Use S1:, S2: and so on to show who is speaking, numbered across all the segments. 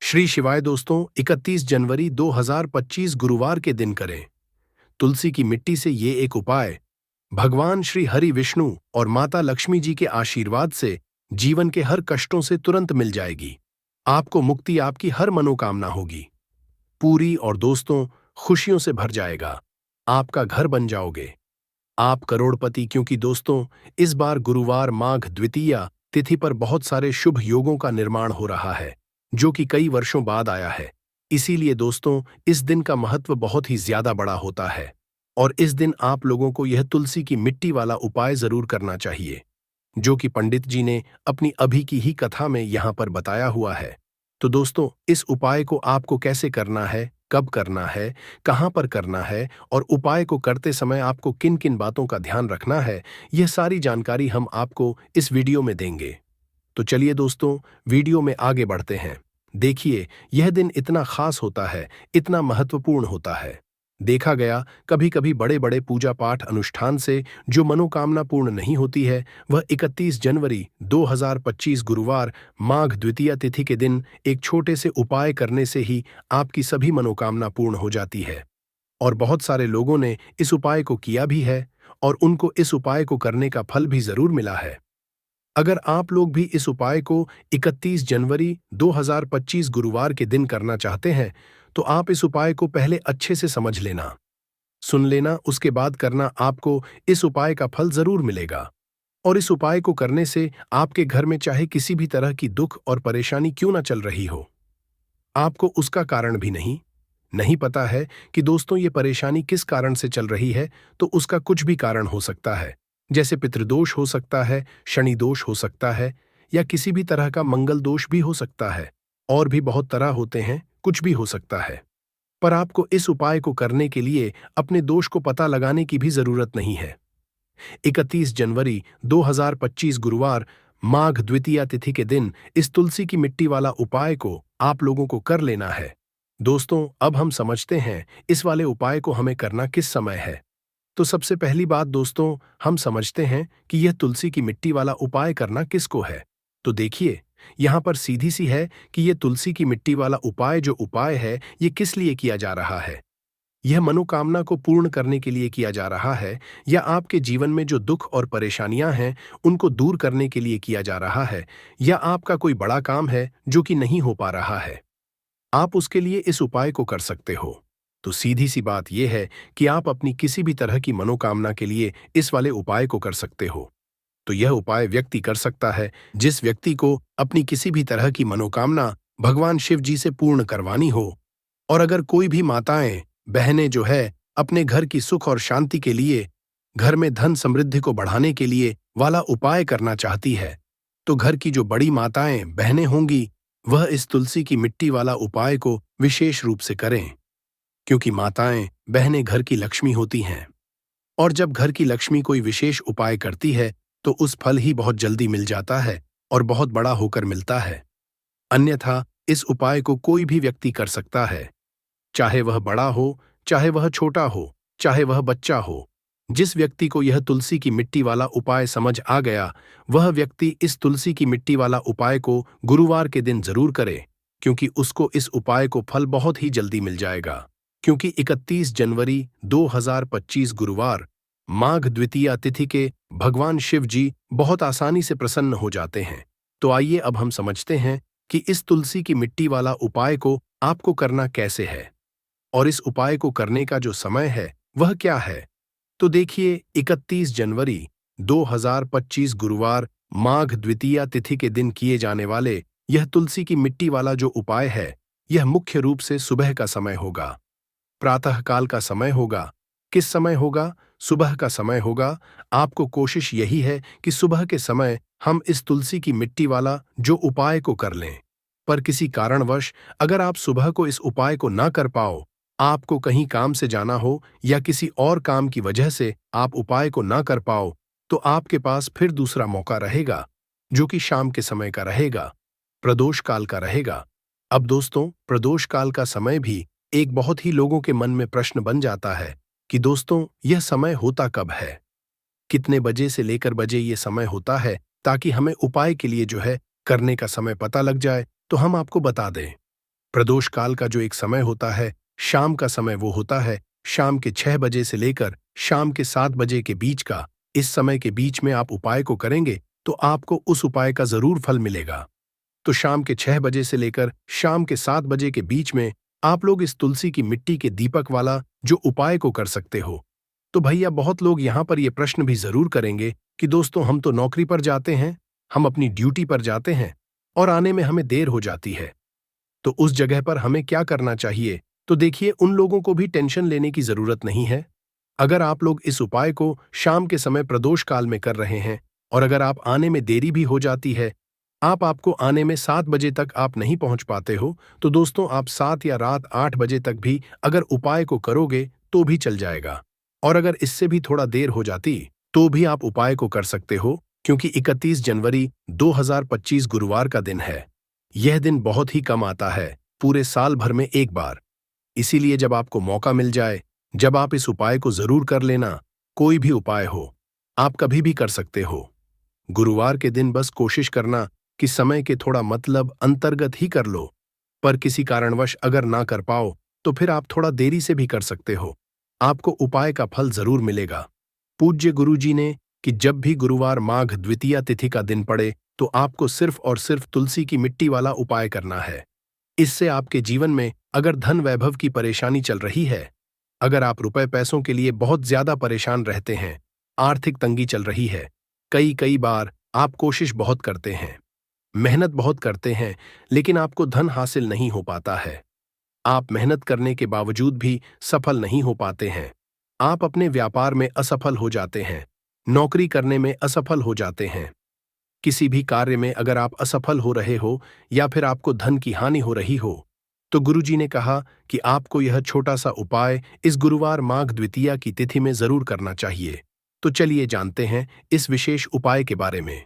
S1: श्री शिवाय दोस्तों, 31 जनवरी 2025 गुरुवार के दिन करें तुलसी की मिट्टी से ये एक उपाय। भगवान श्री हरि विष्णु और माता लक्ष्मी जी के आशीर्वाद से जीवन के हर कष्टों से तुरंत मिल जाएगी। आपको मुक्ति, आपकी हर मनोकामना होगी पूरी और दोस्तों खुशियों से भर जाएगा। आपका घर बन जाओगे, आप करोड़पति। क्योंकि दोस्तों इस बार गुरुवार माघ द्वितीया तिथि पर बहुत सारे शुभ योगों का निर्माण हो रहा है, जो कि कई वर्षों बाद आया है। इसीलिए दोस्तों इस दिन का महत्व बहुत ही ज्यादा बड़ा होता है और इस दिन आप लोगों को यह तुलसी की मिट्टी वाला उपाय जरूर करना चाहिए, जो कि पंडित जी ने अपनी अभी की ही कथा में यहाँ पर बताया हुआ है। तो दोस्तों इस उपाय को आपको कैसे करना है, कब करना है, कहाँ पर करना है और उपाय को करते समय आपको किन किन बातों का ध्यान रखना है, यह सारी जानकारी हम आपको इस वीडियो में देंगे। तो चलिए दोस्तों वीडियो में आगे बढ़ते हैं। देखिए यह दिन इतना खास होता है, इतना महत्वपूर्ण होता है। देखा गया कभी कभी बड़े बड़े पूजा पाठ अनुष्ठान से जो मनोकामना पूर्ण नहीं होती है, वह 31 जनवरी 2025 गुरुवार माघ द्वितीया तिथि के दिन एक छोटे से उपाय करने से ही आपकी सभी मनोकामना पूर्ण हो जाती है। और बहुत सारे लोगों ने इस उपाय को किया भी है और उनको इस उपाय को करने का फल भी जरूर मिला है। अगर आप लोग भी इस उपाय को 31 जनवरी 2025 गुरुवार के दिन करना चाहते हैं, तो आप इस उपाय को पहले अच्छे से समझ लेना, सुन लेना, उसके बाद करना। आपको इस उपाय का फल जरूर मिलेगा। और इस उपाय को करने से आपके घर में चाहे किसी भी तरह की दुख और परेशानी क्यों ना चल रही हो, आपको उसका कारण भी नहीं पता है कि दोस्तों ये परेशानी किस कारण से चल रही है, तो उसका कुछ भी कारण हो सकता है। जैसे पितृदोष हो सकता है, शनि दोष हो सकता है, या किसी भी तरह का मंगल दोष भी हो सकता है। और भी बहुत तरह होते हैं, कुछ भी हो सकता है। पर आपको इस उपाय को करने के लिए अपने दोष को पता लगाने की भी जरूरत नहीं है। 31 जनवरी 2025 गुरुवार माघ द्वितीया तिथि के दिन इस तुलसी की मिट्टी वाला उपाय को आप लोगों को कर लेना है। दोस्तों अब हम समझते हैं इस वाले उपाय को हमें करना किस समय है। तो सबसे पहली बात दोस्तों, हम समझते हैं कि यह तुलसी की मिट्टी वाला उपाय करना किसको है। तो देखिए यहां पर सीधी सी है कि यह तुलसी की मिट्टी वाला उपाय जो उपाय है, यह किस लिए किया जा रहा है। यह मनोकामना को पूर्ण करने के लिए किया जा रहा है, या आपके जीवन में जो दुख और परेशानियां हैं उनको दूर करने के लिए किया जा रहा है, या आपका कोई बड़ा काम है जो कि नहीं हो पा रहा है, आप उसके लिए इस उपाय को कर सकते हो। तो सीधी सी बात यह है कि आप अपनी किसी भी तरह की मनोकामना के लिए इस वाले उपाय को कर सकते हो। तो यह उपाय व्यक्ति कर सकता है जिस व्यक्ति को अपनी किसी भी तरह की मनोकामना भगवान शिव जी से पूर्ण करवानी हो। और अगर कोई भी माताएं बहनें जो है अपने घर की सुख और शांति के लिए, घर में धन समृद्धि को बढ़ाने के लिए वाला उपाय करना चाहती है, तो घर की जो बड़ी माताएं बहनें होंगी वह इस तुलसी की मिट्टी वाला उपाय को विशेष रूप से करें। क्योंकि माताएं बहनें घर की लक्ष्मी होती हैं, और जब घर की लक्ष्मी कोई विशेष उपाय करती है तो उस फल ही बहुत जल्दी मिल जाता है और बहुत बड़ा होकर मिलता है। अन्यथा इस उपाय को कोई भी व्यक्ति कर सकता है, चाहे वह बड़ा हो, चाहे वह छोटा हो, चाहे वह बच्चा हो। जिस व्यक्ति को यह तुलसी की मिट्टी वाला उपाय समझ आ गया, वह व्यक्ति इस तुलसी की मिट्टी वाला उपाय को गुरुवार के दिन जरूर करे, क्योंकि उसको इस उपाय को फल बहुत ही जल्दी मिल जाएगा। क्योंकि 31 जनवरी 2025 गुरुवार माघ द्वितीया तिथि के भगवान शिव जी बहुत आसानी से प्रसन्न हो जाते हैं। तो आइए अब हम समझते हैं कि इस तुलसी की मिट्टी वाला उपाय को आपको करना कैसे है और इस उपाय को करने का जो समय है वह क्या है। तो देखिए 31 जनवरी 2025 गुरुवार माघ द्वितीया तिथि के दिन किए जाने वाले यह तुलसी की मिट्टी वाला जो उपाय है, यह मुख्य रूप से सुबह का समय होगा, प्रातः काल का समय होगा। किस समय होगा? सुबह का समय होगा। आपको कोशिश यही है कि सुबह के समय हम इस तुलसी की मिट्टी वाला जो उपाय को कर लें। पर किसी कारणवश अगर आप सुबह को इस उपाय को ना कर पाओ, आपको कहीं काम से जाना हो या किसी और काम की वजह से आप उपाय को ना कर पाओ, तो आपके पास फिर दूसरा मौका रहेगा, जो कि शाम के समय का रहेगा, प्रदोष काल का रहेगा। अब दोस्तों प्रदोष काल का समय भी एक बहुत ही लोगों के मन में प्रश्न बन जाता है कि दोस्तों यह समय होता कब है, कितने बजे से लेकर बजे ये समय होता है, ताकि हमें उपाय के लिए जो है करने का समय पता लग जाए। तो हम आपको बता दें, प्रदोष काल का जो एक समय होता है, शाम का समय, वो होता है शाम के 6 बजे से लेकर शाम के 7 बजे के बीच का। इस समय के बीच में आप उपाय को करेंगे तो आपको उस उपाय का जरूर फल मिलेगा। तो शाम के 6 बजे से लेकर शाम के 7 बजे के बीच में आप लोग इस तुलसी की मिट्टी के दीपक वाला जो उपाय को कर सकते हो। तो भैया बहुत लोग यहाँ पर ये प्रश्न भी जरूर करेंगे कि दोस्तों हम तो नौकरी पर जाते हैं, हम अपनी ड्यूटी पर जाते हैं और आने में हमें देर हो जाती है, तो उस जगह पर हमें क्या करना चाहिए? तो देखिए, उन लोगों को भी टेंशन लेने की जरूरत नहीं है। अगर आप लोग इस उपाय को शाम के समय प्रदोष काल में कर रहे हैं और अगर आप आने में देरी भी हो जाती है, आपको आने में 7 बजे तक आप नहीं पहुंच पाते हो, तो दोस्तों आप 7 या रात 8 बजे तक भी अगर उपाय को करोगे तो भी चल जाएगा। और अगर इससे भी थोड़ा देर हो जाती तो भी आप उपाय को कर सकते हो, क्योंकि 31 जनवरी 2025 गुरुवार का दिन है। यह दिन बहुत ही कम आता है, पूरे साल भर में एक बार। इसीलिए जब आपको मौका मिल जाए, जब आप इस उपाय को जरूर कर लेना। कोई भी उपाय हो, आप कभी भी कर सकते हो। गुरुवार के दिन बस कोशिश करना कि समय के थोड़ा मतलब अंतर्गत ही कर लो, पर किसी कारणवश अगर ना कर पाओ तो फिर आप थोड़ा देरी से भी कर सकते हो। आपको उपाय का फल जरूर मिलेगा। पूज्य गुरु जी ने कि जब भी गुरुवार माघ द्वितीया तिथि का दिन पड़े तो आपको सिर्फ और सिर्फ तुलसी की मिट्टी वाला उपाय करना है। इससे आपके जीवन में अगर धन वैभव की परेशानी चल रही है, अगर आप रुपए पैसों के लिए बहुत ज्यादा परेशान रहते हैं, आर्थिक तंगी चल रही है, कई कई बार आप कोशिश बहुत करते हैं, मेहनत बहुत करते हैं, लेकिन आपको धन हासिल नहीं हो पाता है। आप मेहनत करने के बावजूद भी सफल नहीं हो पाते हैं। आप अपने व्यापार में असफल हो जाते हैं, नौकरी करने में असफल हो जाते हैं। किसी भी कार्य में अगर आप असफल हो रहे हो या फिर आपको धन की हानि हो रही हो, तो गुरुजी ने कहा कि आपको यह छोटा सा उपाय इस गुरुवार माघ द्वितीया की तिथि में जरूर करना चाहिए। तो चलिए जानते हैं इस विशेष उपाय के बारे में।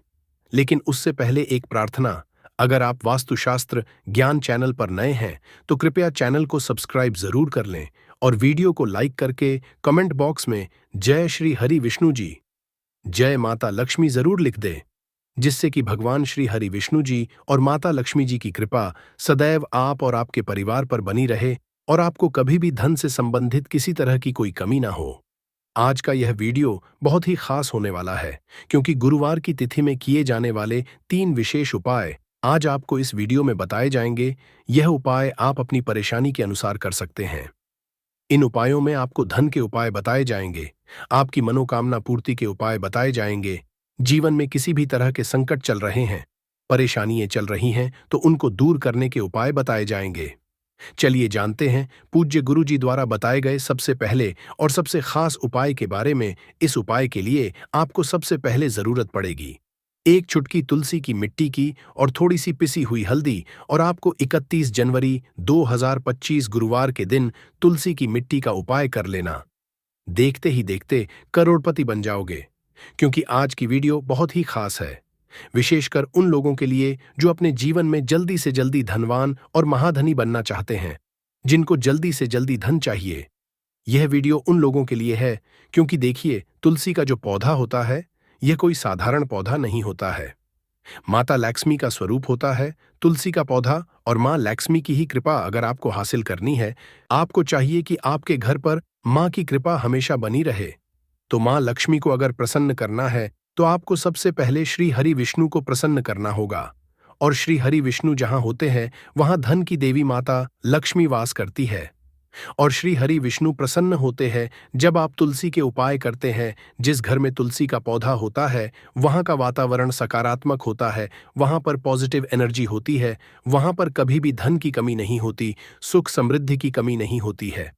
S1: लेकिन उससे पहले एक प्रार्थना, अगर आप वास्तुशास्त्र ज्ञान चैनल पर नए हैं तो कृपया चैनल को सब्सक्राइब जरूर कर लें और वीडियो को लाइक करके कमेंट बॉक्स में जय श्री हरि विष्णु जी, जय माता लक्ष्मी जरूर लिख दें, जिससे कि भगवान श्री हरि विष्णु जी और माता लक्ष्मी जी की कृपा सदैव आप और आपके परिवार पर बनी रहे और आपको कभी भी धन से संबंधित किसी तरह की कोई कमी ना हो। आज का यह वीडियो बहुत ही खास होने वाला है, क्योंकि गुरुवार की तिथि में किए जाने वाले 3 विशेष उपाय आज आपको इस वीडियो में बताए जाएंगे। यह उपाय आप अपनी परेशानी के अनुसार कर सकते हैं। इन उपायों में आपको धन के उपाय बताए जाएंगे, आपकी मनोकामना पूर्ति के उपाय बताए जाएंगे। जीवन में किसी भी तरह के संकट चल रहे हैं, परेशानियां चल रही हैं, तो उनको दूर करने के उपाय बताए जाएंगे। चलिए जानते हैं पूज्य गुरु जी द्वारा बताए गए सबसे पहले और सबसे खास उपाय के बारे में। इस उपाय के लिए आपको सबसे पहले जरूरत पड़ेगी एक चुटकी तुलसी की मिट्टी की और थोड़ी सी पिसी हुई हल्दी, और आपको 31 जनवरी 2025 गुरुवार के दिन तुलसी की मिट्टी का उपाय कर लेना। देखते ही देखते करोड़पति बन जाओगे, क्योंकि आज की वीडियो बहुत ही खास है, विशेषकर उन लोगों के लिए जो अपने जीवन में जल्दी से जल्दी धनवान और महाधनी बनना चाहते हैं, जिनको जल्दी से जल्दी धन चाहिए। यह वीडियो उन लोगों के लिए है, क्योंकि देखिए, तुलसी का जो पौधा होता है, यह कोई साधारण पौधा नहीं होता है। माता लक्ष्मी का स्वरूप होता है तुलसी का पौधा, और मां लक्ष्मी की ही कृपा अगर आपको हासिल करनी है, आपको चाहिए कि आपके घर पर मां की कृपा हमेशा बनी रहे। तो मां लक्ष्मी को अगर प्रसन्न करना है तो आपको सबसे पहले श्री हरि विष्णु को प्रसन्न करना होगा। और श्री हरि विष्णु जहां होते हैं वहां धन की देवी माता लक्ष्मी वास करती है। और श्री हरि विष्णु प्रसन्न होते हैं जब आप तुलसी के उपाय करते हैं। जिस घर में तुलसी का पौधा होता है वहां का वातावरण सकारात्मक होता है, वहां पर पॉजिटिव एनर्जी होती है, वहां पर कभी भी धन की कमी नहीं होती, सुख समृद्धि की कमी नहीं होती है।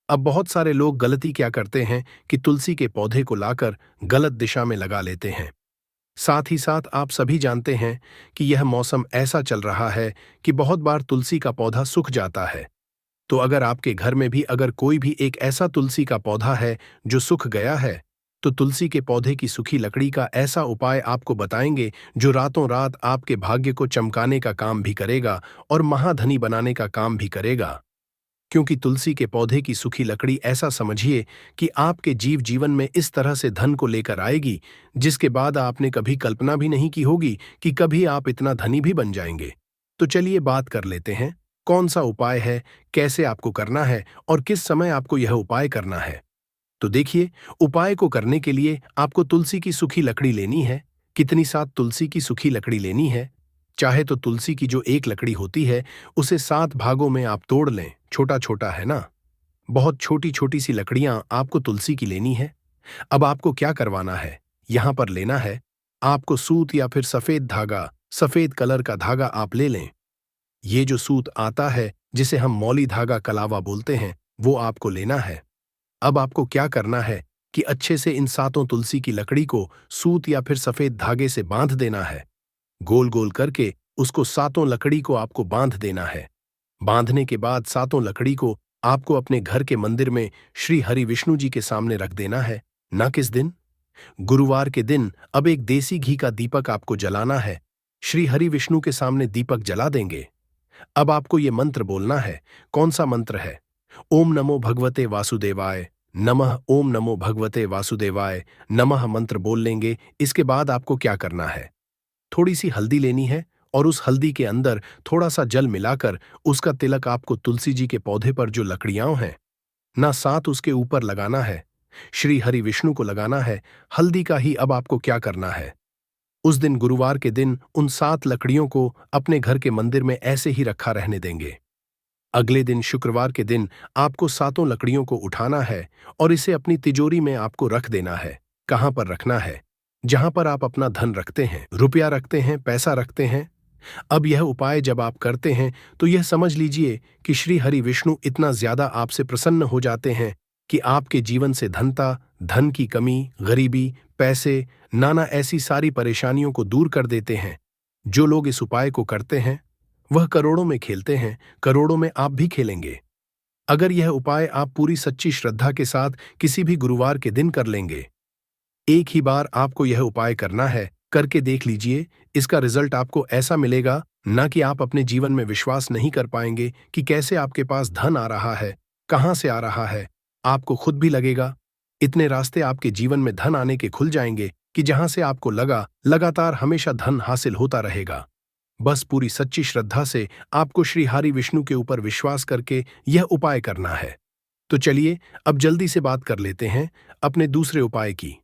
S1: अब बहुत सारे लोग गलती क्या करते हैं कि तुलसी के पौधे को लाकर गलत दिशा में लगा लेते हैं। साथ ही साथ आप सभी जानते हैं कि यह मौसम ऐसा चल रहा है कि बहुत बार तुलसी का पौधा सूख जाता है। तो अगर आपके घर में भी अगर कोई भी एक ऐसा तुलसी का पौधा है जो सूख गया है, तो तुलसी के पौधे की सूखी लकड़ी का ऐसा उपाय आपको बताएंगे जो रातों रात आपके भाग्य को चमकाने का काम भी करेगा और महाधनी बनाने का काम भी करेगा। क्योंकि तुलसी के पौधे की सूखी लकड़ी ऐसा समझिए कि आपके जीवन में इस तरह से धन को लेकर आएगी, जिसके बाद आपने कभी कल्पना भी नहीं की होगी कि कभी आप इतना धनी भी बन जाएंगे। तो चलिए बात कर लेते हैं कौन सा उपाय है, कैसे आपको करना है और किस समय आपको यह उपाय करना है। तो देखिए, उपाय को करने के लिए आपको तुलसी की सूखी लकड़ी लेनी है। कितनी सात तुलसी की सूखी लकड़ी लेनी है? चाहे तो तुलसी की जो एक लकड़ी होती है उसे 7 भागों में आप तोड़ लें। छोटा छोटा है ना, बहुत छोटी छोटी सी लकड़ियां आपको तुलसी की लेनी है। अब आपको क्या करवाना है, यहां पर लेना है आपको सूत या फिर सफेद धागा। सफेद कलर का धागा आप ले लें। ये जो सूत आता है जिसे हम मौली धागा कलावा बोलते हैं, वो आपको लेना है। अब आपको क्या करना है कि अच्छे से इन 7 तुलसी की लकड़ी को सूत या फिर सफेद धागे से बांध देना है। गोल गोल करके उसको 7 लकड़ी को आपको बांध देना है। बांधने के बाद 7 लकड़ी को आपको अपने घर के मंदिर में श्री हरि विष्णु जी के सामने रख देना है। ना किस दिन? गुरुवार के दिन। अब एक देसी घी का दीपक आपको जलाना है। श्री हरि विष्णु के सामने दीपक जला देंगे। अब आपको ये मंत्र बोलना है। कौन सा मंत्र है? ओम नमो भगवते वासुदेवाय नमः। ओम नमो भगवते वासुदेवाय नमः मंत्र बोल लेंगे। इसके बाद आपको क्या करना है, थोड़ी सी हल्दी लेनी है और उस हल्दी के अंदर थोड़ा सा जल मिलाकर उसका तिलक आपको तुलसी जी के पौधे पर जो लकड़ियां हैं ना, 7 उसके ऊपर लगाना है। श्री हरि विष्णु को लगाना है हल्दी का ही। अब आपको क्या करना है, उस दिन गुरुवार के दिन उन 7 लकड़ियों को अपने घर के मंदिर में ऐसे ही रखा रहने देंगे। अगले दिन शुक्रवार के दिन आपको 7 लकड़ियों को उठाना है और इसे अपनी तिजोरी में आपको रख देना है। कहां पर रखना है? जहां पर आप अपना धन रखते हैं, रुपया रखते हैं, पैसा रखते हैं। अब यह उपाय जब आप करते हैं तो यह समझ लीजिए कि श्री हरि विष्णु इतना ज्यादा आपसे प्रसन्न हो जाते हैं कि आपके जीवन से धनता, धन की कमी, गरीबी, पैसे, नाना ऐसी सारी परेशानियों को दूर कर देते हैं। जो लोग इस उपाय को करते हैं वह करोड़ों में खेलते हैं, करोड़ों में आप भी खेलेंगे। अगर यह उपाय आप पूरी सच्ची श्रद्धा के साथ किसी भी गुरुवार के दिन कर लेंगे। एक ही बार आपको यह उपाय करना है, करके देख लीजिए। इसका रिजल्ट आपको ऐसा मिलेगा ना कि आप अपने जीवन में विश्वास नहीं कर पाएंगे कि कैसे आपके पास धन आ रहा है, कहां से आ रहा है। आपको खुद भी लगेगा इतने रास्ते आपके जीवन में धन आने के खुल जाएंगे कि जहां से आपको लगा लगातार हमेशा धन हासिल होता रहेगा। बस पूरी सच्ची श्रद्धा से आपको श्री हरि विष्णु के ऊपर विश्वास करके यह उपाय करना है। तो चलिए अब जल्दी से बात कर लेते हैं अपने दूसरे उपाय की।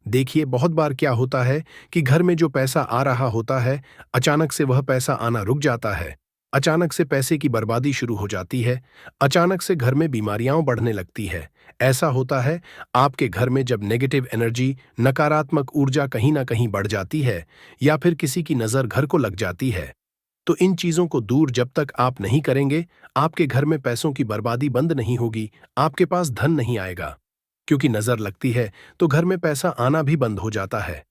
S1: देखिए, बहुत बार क्या होता है कि घर में जो पैसा आ रहा होता है अचानक से वह पैसा आना रुक जाता है। अचानक से पैसे की बर्बादी शुरू हो जाती है। अचानक से घर में बीमारियां बढ़ने लगती है। ऐसा होता है आपके घर में जब नेगेटिव एनर्जी, नकारात्मक ऊर्जा कहीं ना कहीं बढ़ जाती है या फिर किसी की नजर घर को लग जाती है। तो इन चीजों को दूर जब तक आप नहीं करेंगे, आपके घर में पैसों की बर्बादी बंद नहीं होगी, आपके पास धन नहीं आएगा। क्योंकि नजर लगती है तो घर में पैसा आना भी बंद हो जाता है।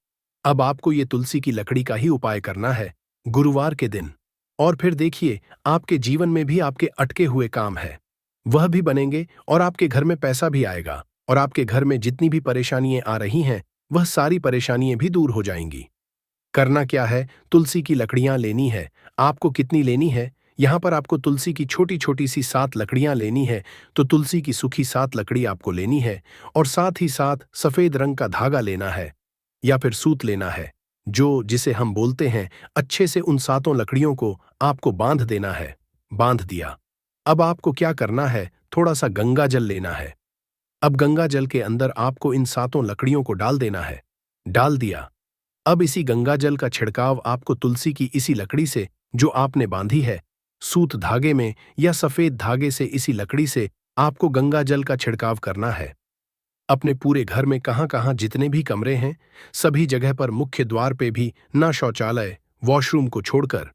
S1: अब आपको ये तुलसी की लकड़ी का ही उपाय करना है गुरुवार के दिन। और फिर देखिए, आपके जीवन में भी आपके अटके हुए काम है वह भी बनेंगे और आपके घर में पैसा भी आएगा और आपके घर में जितनी भी परेशानियां आ रही हैं वह सारी परेशानियां भी दूर हो जाएंगी। करना क्या है, तुलसी की लकड़ियां लेनी है। आपको कितनी लेनी है? यहां पर आपको तुलसी की छोटी छोटी सी 7 लकड़ियां लेनी है। तो तुलसी की सूखी 7 लकड़ी आपको लेनी है और साथ ही साथ सफेद रंग का धागा लेना है या फिर सूत लेना है, जो जिसे हम बोलते हैं। अच्छे से उन 7 लकड़ियों को आपको बांध देना है। बांध दिया। अब आपको क्या करना है, थोड़ा सा गंगा जल लेना है। अब गंगा जल के अंदर आपको इन 7 लकड़ियों को डाल देना है। डाल दिया। अब इसी गंगा जल का छिड़काव आपको तुलसी की इसी लकड़ी से जो आपने बांधी है, सूत धागे में या सफेद धागे से, इसी लकड़ी से आपको गंगा जल का छिड़काव करना है। अपने पूरे घर में कहां कहां जितने भी कमरे हैं सभी जगह पर, मुख्य द्वार पे भी, ना शौचालय, वॉशरूम को छोड़कर।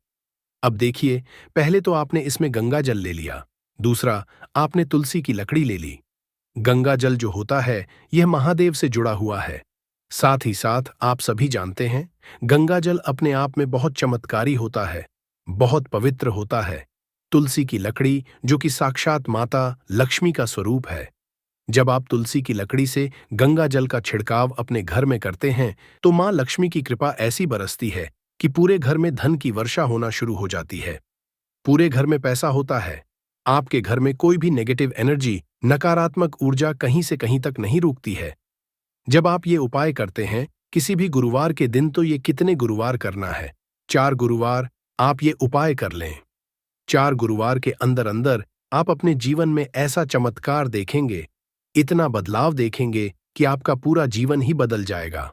S1: अब देखिए, पहले तो आपने इसमें गंगा जल ले लिया, दूसरा आपने तुलसी की लकड़ी ले ली। गंगा जल जो होता है यह महादेव से जुड़ा हुआ है। साथ ही साथ आप सभी जानते हैं गंगा जल अपने आप में बहुत चमत्कारी होता है, बहुत पवित्र होता है। तुलसी की लकड़ी जो कि साक्षात माता लक्ष्मी का स्वरूप है। जब आप तुलसी की लकड़ी से गंगा जल का छिड़काव अपने घर में करते हैं तो मां लक्ष्मी की कृपा ऐसी बरसती है कि पूरे घर में धन की वर्षा होना शुरू हो जाती है। पूरे घर में पैसा होता है। आपके घर में कोई भी नेगेटिव एनर्जी, नकारात्मक ऊर्जा कहीं से कहीं तक नहीं रुकती है। जब आप ये उपाय करते हैं किसी भी गुरुवार के दिन, तो ये कितने गुरुवार करना है? 4 गुरुवार आप ये उपाय कर लें। 4 गुरुवार के अंदर अंदर आप अपने जीवन में ऐसा चमत्कार देखेंगे, इतना बदलाव देखेंगे कि आपका पूरा जीवन ही बदल जाएगा।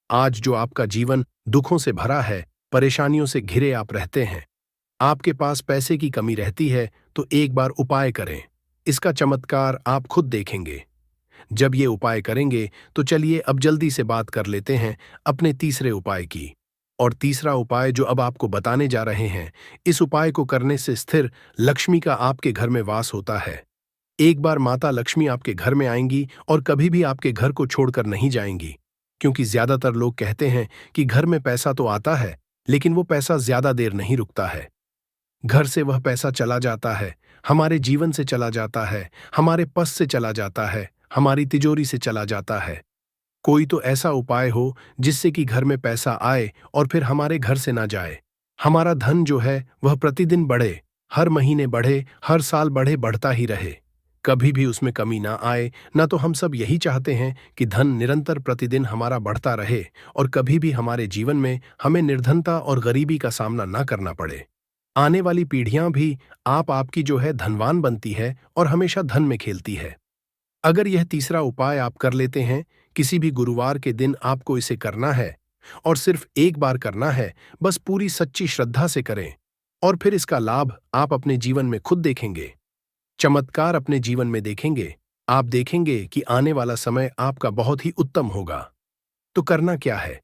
S1: आज जो आपका जीवन दुखों से भरा है, परेशानियों से घिरे आप रहते हैं, आपके पास पैसे की कमी रहती है, तो एक बार उपाय करें। इसका चमत्कार आप खुद देखेंगे। जब ये उपाय करेंगे तो चलिए अब जल्दी से बात कर लेते हैं अपने तीसरे उपाय की। और तीसरा उपाय जो अब आपको बताने जा रहे हैं, इस उपाय को करने से स्थिर लक्ष्मी का आपके घर में वास होता है। एक बार माता लक्ष्मी आपके घर में आएंगी और कभी भी आपके घर को छोड़कर नहीं जाएंगी, क्योंकि ज्यादातर लोग कहते हैं कि घर में पैसा तो आता है, लेकिन वो पैसा ज्यादा देर नहीं रुकता है। घर से वह पैसा चला जाता है, हमारे जीवन से चला जाता है, हमारे पस से चला जाता है, हमारी तिजोरी से चला जाता है। कोई तो ऐसा उपाय हो जिससे कि घर में पैसा आए और फिर हमारे घर से ना जाए। हमारा धन जो है वह प्रतिदिन बढ़े, हर महीने बढ़े, हर साल बढ़े, बढ़ता ही रहे, कभी भी उसमें कमी ना आए। ना तो हम सब यही चाहते हैं कि धन निरंतर प्रतिदिन हमारा बढ़ता रहे और कभी भी हमारे जीवन में हमें निर्धनता और गरीबी का सामना ना करना पड़े। आने वाली पीढ़ियां भी आपकी जो है धनवान बनती है और हमेशा धन में खेलती है। अगर यह तीसरा उपाय आप कर लेते हैं, किसी भी गुरुवार के दिन आपको इसे करना है और सिर्फ एक बार करना है, बस पूरी सच्ची श्रद्धा से करें और फिर इसका लाभ आप अपने जीवन में खुद देखेंगे। चमत्कार अपने जीवन में देखेंगे। आप देखेंगे कि आने वाला समय आपका बहुत ही उत्तम होगा। तो करना क्या है?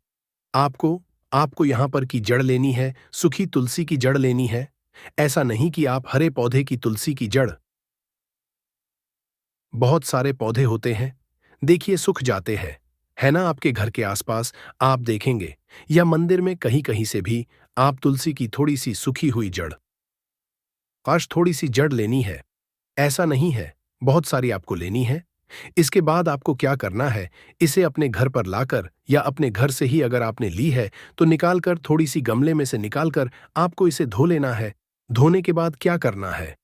S1: आपको आपको यहां पर की जड़ लेनी है, सूखी तुलसी की जड़ लेनी है। ऐसा नहीं कि आप हरे पौधे की तुलसी की जड़, बहुत सारे पौधे होते हैं, देखिए सूख जाते हैं, है ना? आपके घर के आसपास आप देखेंगे या मंदिर में कहीं कहीं से भी आप तुलसी की थोड़ी सी सूखी हुई जड़, काश थोड़ी सी जड़ लेनी है। ऐसा नहीं है, बहुत सारी आपको लेनी है। इसके बाद आपको क्या करना है, इसे अपने घर पर लाकर या अपने घर से ही अगर आपने ली है तो निकालकर, थोड़ी सी गमले में से निकालकर आपको इसे धो लेना है। धोने के बाद क्या करना है,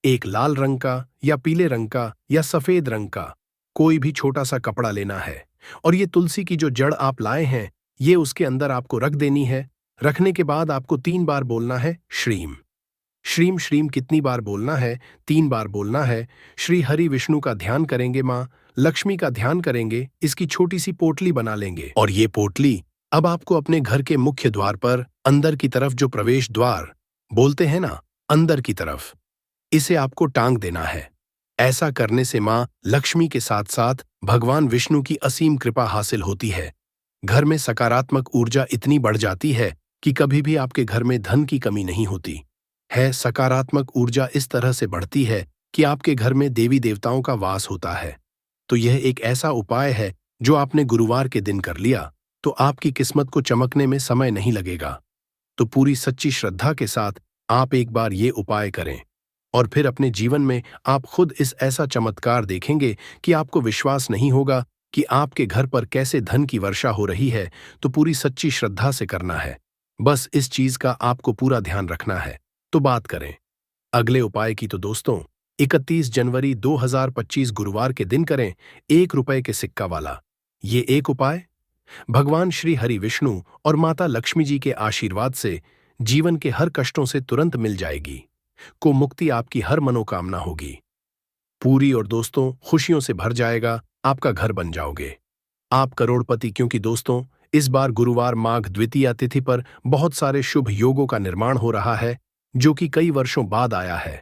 S1: एक लाल रंग का या पीले रंग का या सफेद रंग का कोई भी छोटा सा कपड़ा लेना है और ये तुलसी की जो जड़ आप लाए हैं, ये उसके अंदर आपको रख देनी है। रखने के बाद आपको 3 बार बोलना है श्रीम। श्रीम श्रीम कितनी बार बोलना है? 3 बार बोलना है। श्री हरि विष्णु का ध्यान करेंगे, माँ लक्ष्मी का ध्यान करेंगे, इसकी छोटी सी पोटली बना लेंगे और ये पोटली अब आपको अपने घर के मुख्य द्वार पर अंदर की तरफ, जो प्रवेश द्वार बोलते हैं ना, अंदर की तरफ, इसे आपको टांग देना है। ऐसा करने से माँ लक्ष्मी के साथ साथ भगवान विष्णु की असीम कृपा हासिल होती है। घर में सकारात्मक ऊर्जा इतनी बढ़ जाती है कि कभी भी आपके घर में धन की कमी नहीं होती है। सकारात्मक ऊर्जा इस तरह से बढ़ती है कि आपके घर में देवी देवताओं का वास होता है। तो यह एक ऐसा उपाय है जो आपने गुरुवार के दिन कर लिया तो आपकी किस्मत को चमकने में समय नहीं लगेगा। तो पूरी सच्ची श्रद्धा के साथ आप एक बार ये उपाय करें और फिर अपने जीवन में आप खुद इस ऐसा चमत्कार देखेंगे कि आपको विश्वास नहीं होगा कि आपके घर पर कैसे धन की वर्षा हो रही है। तो पूरी सच्ची श्रद्धा से करना है, बस इस चीज का आपको पूरा ध्यान रखना है। तो बात करें अगले उपाय की, तो दोस्तों 31 जनवरी 2025 गुरुवार के दिन करें 1 रुपए के सिक्का वाला ये एक उपाय। भगवान श्री हरि विष्णु और माता लक्ष्मी जी के आशीर्वाद से जीवन के हर कष्टों से तुरंत मिल जाएगी, को मुक्ति, आपकी हर मनोकामना होगी पूरी और दोस्तों खुशियों से भर जाएगा, आपका घर बन जाओगे आप करोड़पति। क्योंकि दोस्तों इस बार गुरुवार माघ द्वितीया तिथि पर बहुत सारे शुभ योगों का निर्माण हो रहा है, जो कि कई वर्षों बाद आया है।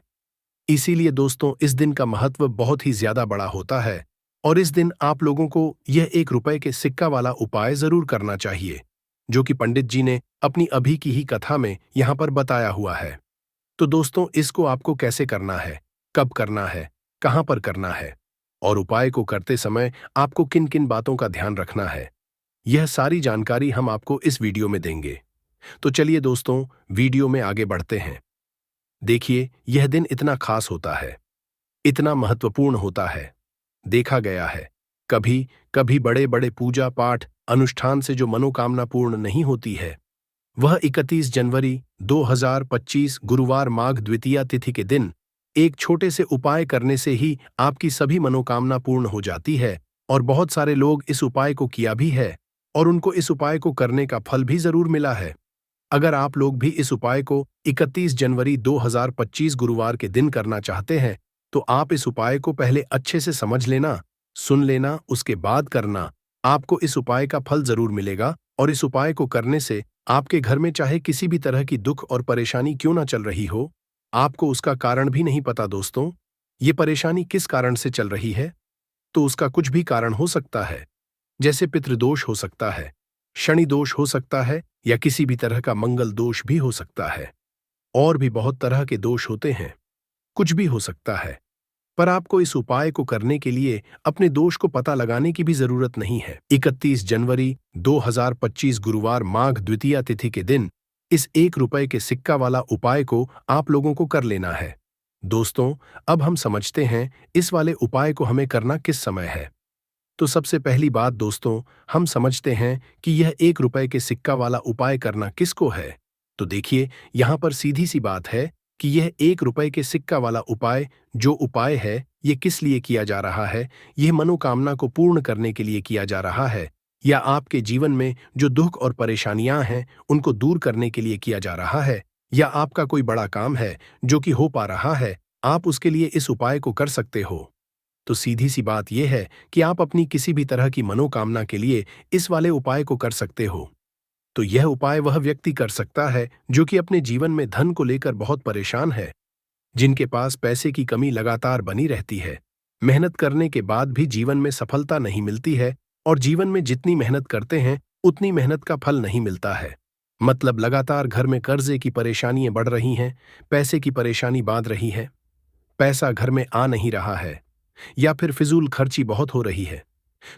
S1: इसीलिए दोस्तों इस दिन का महत्व बहुत ही ज्यादा बड़ा होता है और इस दिन आप लोगों को यह 1 रुपए के सिक्का वाला उपाय जरूर करना चाहिए, जो कि पंडित जी ने अपनी अभी की ही कथा में यहां पर बताया हुआ है। तो दोस्तों इसको आपको कैसे करना है, कब करना है, कहां पर करना है और उपाय को करते समय आपको किन किन बातों का ध्यान रखना है, यह सारी जानकारी हम आपको इस वीडियो में देंगे। तो चलिए दोस्तों वीडियो में आगे बढ़ते हैं। देखिए यह दिन इतना खास होता है, इतना महत्वपूर्ण होता है। देखा गया है कभी कभी बड़े बड़े पूजा पाठ अनुष्ठान से जो मनोकामना पूर्ण नहीं होती है, वह 31 जनवरी 2025 गुरुवार माघ द्वितीया तिथि के दिन एक छोटे से उपाय करने से ही आपकी सभी मनोकामना पूर्ण हो जाती है। और बहुत सारे लोग इस उपाय को किया भी है और उनको इस उपाय को करने का फल भी जरूर मिला है। अगर आप लोग भी इस उपाय को 31 जनवरी 2025 गुरुवार के दिन करना चाहते हैं, तो आप इस उपाय को पहले अच्छे से समझ लेना, सुन लेना, उसके बाद करना। आपको इस उपाय का फल जरूर मिलेगा और इस उपाय को करने से आपके घर में चाहे किसी भी तरह की दुख और परेशानी क्यों ना चल रही हो, आपको उसका कारण भी नहीं पता दोस्तों। ये परेशानी किस कारण से चल रही है, तो उसका कुछ भी कारण हो सकता है। जैसे पितृदोष हो सकता है, शनि दोष हो सकता है, या किसी भी तरह का मंगल दोष भी हो सकता है। और भी बहुत तरह के दोष होते हैं, कुछ भी हो सकता है। पर आपको इस उपाय को करने के लिए अपने दोष को पता लगाने की भी जरूरत नहीं है। 31 जनवरी 2025 गुरुवार माघ द्वितीया तिथि के दिन इस 1 रुपए के सिक्का वाला उपाय को आप लोगों को कर लेना है। दोस्तों, अब हम समझते हैं इस वाले उपाय को हमें करना किस समय है। तो सबसे पहली बात दोस्तों, हम समझते हैं कि यह 1 रुपए के सिक्का वाला उपाय करना किसको है। तो देखिए, यहां पर सीधी सी बात है कि यह 1 रुपए के सिक्का वाला उपाय जो उपाय है, ये किस लिए किया जा रहा है। यह मनोकामना को पूर्ण करने के लिए किया जा रहा है, या आपके जीवन में जो दुख और परेशानियां हैं उनको दूर करने के लिए किया जा रहा है, या आपका कोई बड़ा काम है जो कि हो पा रहा है, आप उसके लिए इस उपाय को कर सकते हो। तो सीधी सी बात यह है कि आप अपनी किसी भी तरह की मनोकामना के लिए इस वाले उपाय को कर सकते हो। तो यह उपाय वह व्यक्ति कर सकता है जो कि अपने जीवन में धन को लेकर बहुत परेशान है, जिनके पास पैसे की कमी लगातार बनी रहती है, मेहनत करने के बाद भी जीवन में सफलता नहीं मिलती है, और जीवन में जितनी मेहनत करते हैं उतनी मेहनत का फल नहीं मिलता है। मतलब लगातार घर में कर्जे की परेशानियां बढ़ रही हैं, पैसे की परेशानी बांध रही है, पैसा घर में आ नहीं रहा है, या फिर फिजूल खर्ची बहुत हो रही है।